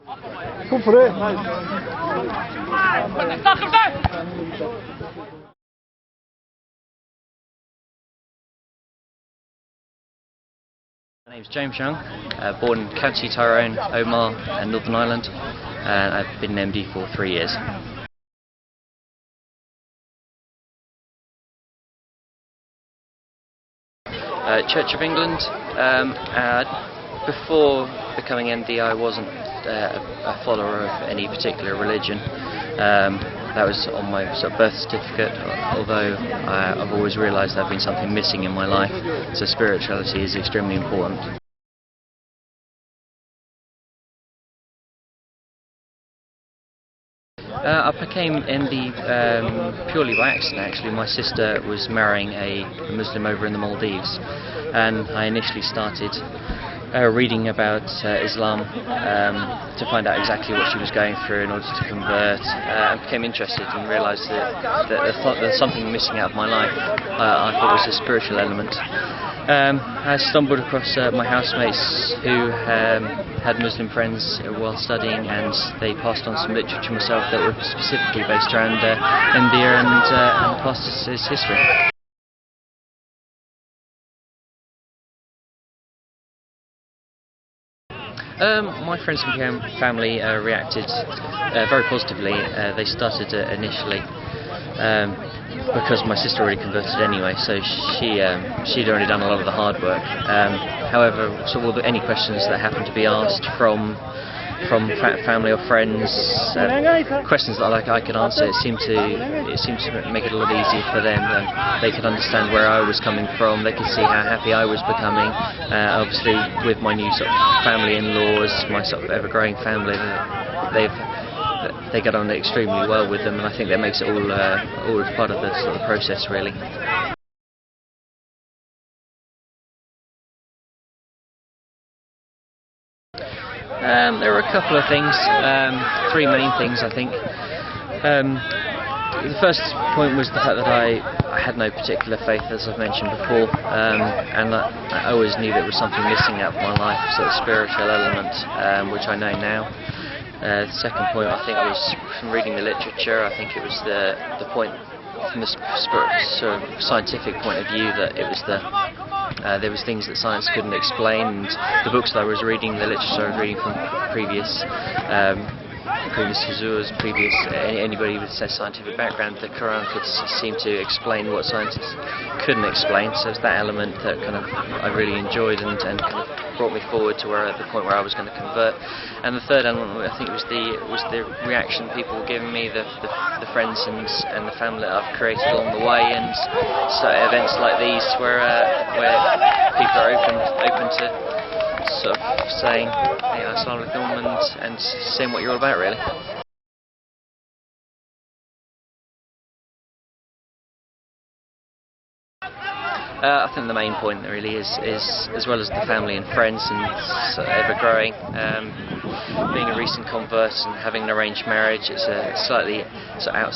Kom for det. Nice. My name is James Young, born in County Tyrone, Omagh and Northern Ireland, and I've been an MD for 3 years. Church of England. Before becoming MD, I wasn't a follower of any particular religion. That was on my sort of birth certificate, although I've always realised there's been something missing in my life, so spirituality is extremely important. I became MD purely by accident actually. My sister was marrying a Muslim over in the Maldives, and I initially started reading about Islam to find out exactly what she was going through in order to convert, and became interested and realised that there's something missing out of my life. I thought it was a spiritual element. I stumbled across my housemates who had Muslim friends while studying, and they passed on some literature myself that were specifically based around India and past its history. My friends and family reacted very positively. They started initially because my sister already converted anyway, so she'd already done a lot of the hard work. However, any questions that happened to be asked from family or friends, questions that I could answer, it seemed to make it a lot easier for them, and they could understand where I was coming from. They could see how happy I was becoming. Obviously, with my new sort of family-in-laws, my sort of ever-growing family, they get on extremely well with them, and I think that makes it all part of the sort of process, really. There were a couple of things, three main things I think. The first point was the fact that I had no particular faith, as I've mentioned before, and I always knew there was something missing out of my life, sort of spiritual element, which I know now. The second point I think was from reading the literature. I think it was the point from the sort of scientific point of view that it was there was things that science couldn't explain, and the books that I was reading, the literature I was reading from previous huzours, anybody with a scientific background, the Quran could seem to explain what scientists couldn't explain. So it's that element that kind of I really enjoyed and kind of brought me forward to the point where I was going to convert. And the third element I think was the reaction people were giving me, the friends and the family that I've created along the way, and so events like these where people are open to sort of saying, Assalamu alaikum, and saying what you're all about, really. I think the main point really is as well as the family and friends and sort of ever-growing, being a recent convert and having an arranged marriage, it's a slightly sort of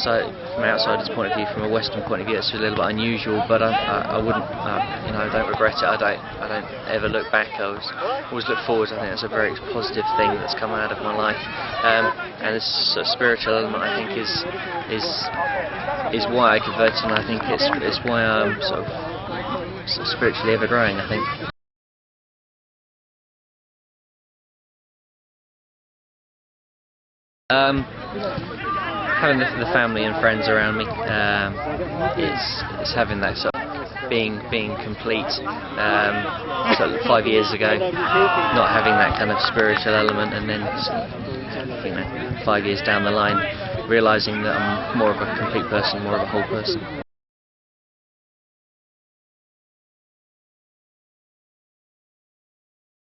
from an outsider's point of view, from a Western point of view, it's a little bit unusual, but I wouldn't, I don't regret it. I don't ever look back. I always look forward. I think that's a very positive thing that's come out of my life, and this sort of spiritual element I think is why I converted, and I think it's why I'm sort of spiritually ever growing, I think. Having the family and friends around me, it's having that sort of being complete. Sort of 5 years ago, not having that kind of spiritual element, and then 5 years down the line, realising that I'm more of a complete person, more of a whole person.